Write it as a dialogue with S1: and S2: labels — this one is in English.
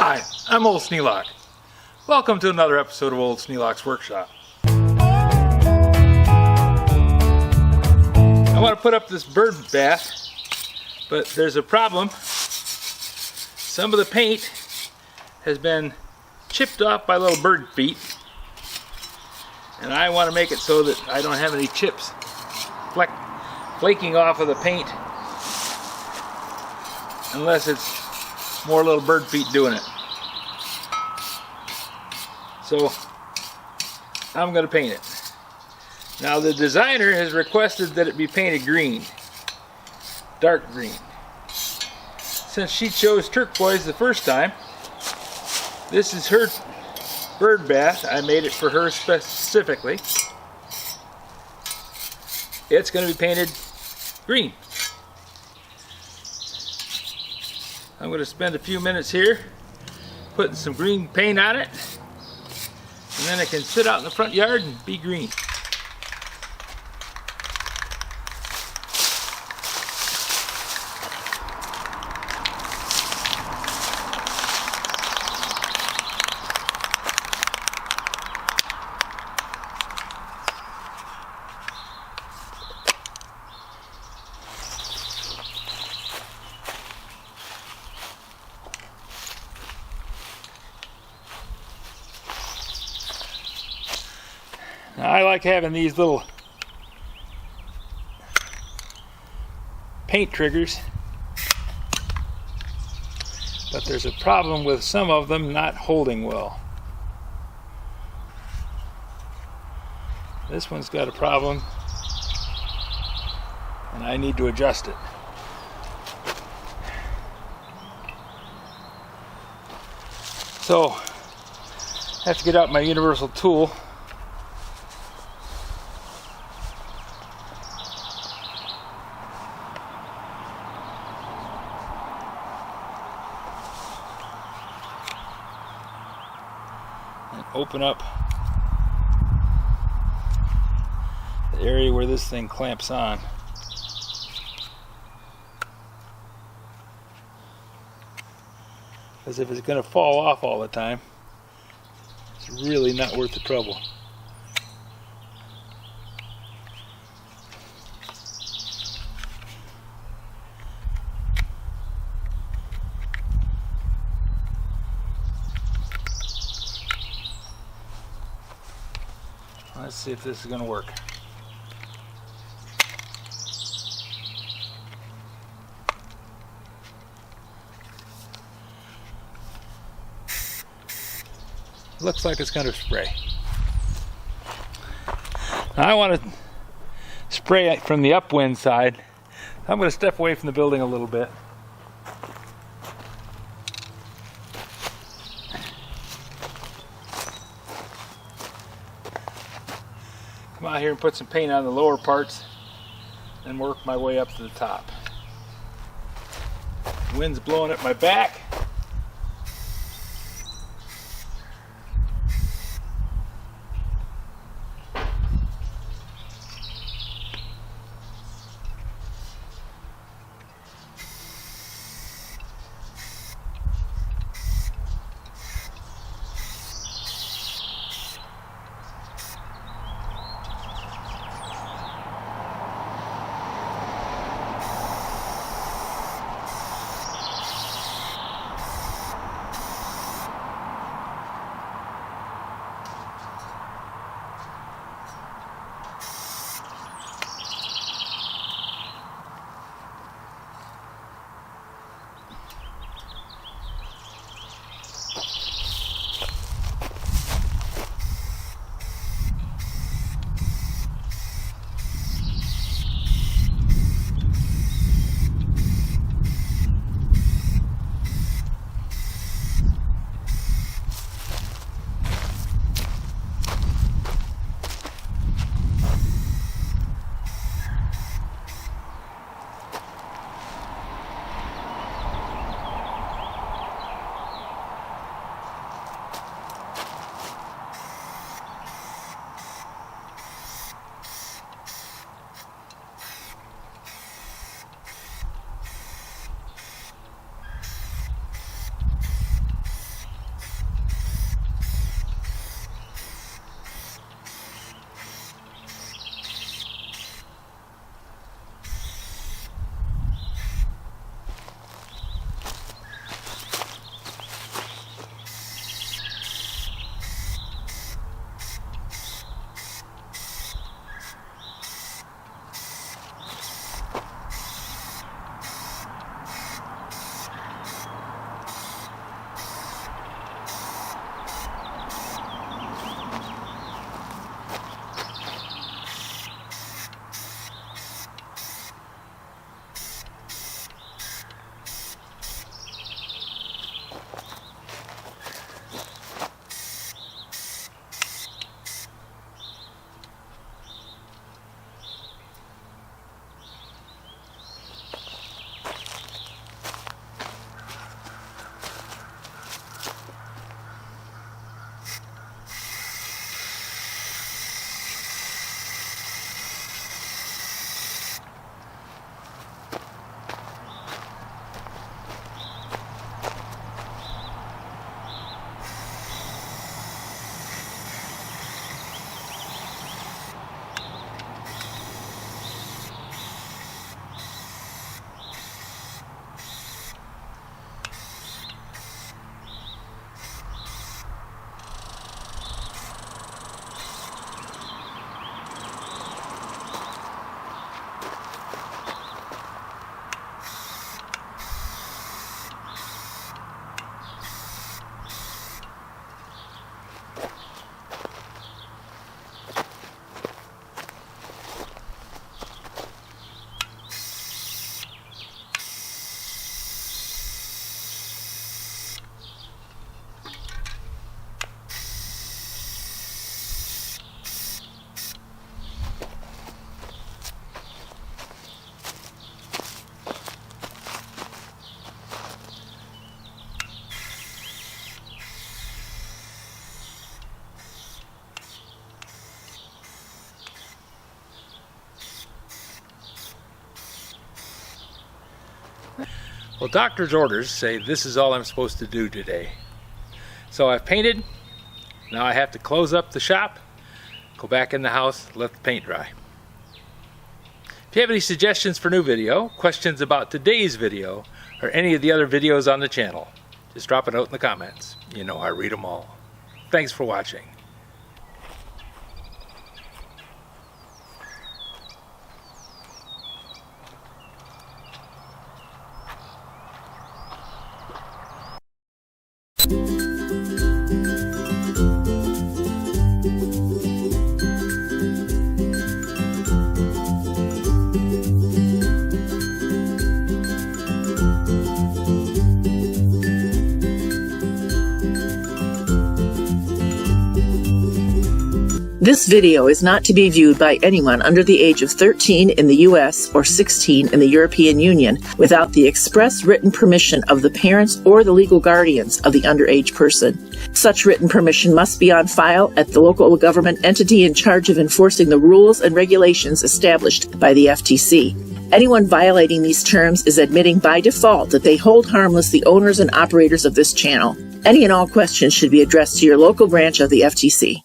S1: Hi, I'm Old Sneelock. Welcome to another episode of Old Sneelock's Workshop. I want to put up this bird bath, but there's a problem. Some of the paint has been chipped off by little bird feet, and I want to make it so that I don't have any chips flaking off of the paint unless it's more little bird feet doing it. So I'm going to paint it. Now the designer has requested that it be painted green, dark green. Since she chose turquoise the first time, this is her bird bath. I made it for her specifically. It's going to be painted green. I'm going to spend a few minutes here putting some green paint on it, and then it can sit out in the front yard and be green. Now, I like having these little paint triggers, but there's a problem with some of them not holding well. This one's got a problem, and I need to adjust it. So I have to get out my universal tool. Open up the area where this thing clamps on. Because if it's going to fall off all the time, it's really not worth the trouble. Let's see if this is going to work. Looks like it's going to spray. Now I want to spray it from the upwind side. I'm going to step away from the building a little bit. Come out here and put some paint on the lower parts and work my way up to the top. The wind's blowing at my back. Well, doctor's orders say this is all I'm supposed to do today. So I've painted. Now I have to close up the shop, go back in the house, let the paint dry. If you have any suggestions for new video, questions about today's video, or any of the other videos on the channel, just drop a note in the comments. You know I read them all. Thanks for watching.
S2: This video is not to be viewed by anyone under the age of 13 in the U.S. or 16 in the European Union without the express written permission of the parents or the legal guardians of the underage person. Such written permission must be on file at the local government entity in charge of enforcing the rules and regulations established by the FTC. Anyone violating these terms is admitting by default that they hold harmless the owners and operators of this channel. Any and all questions should be addressed to your local branch of the FTC.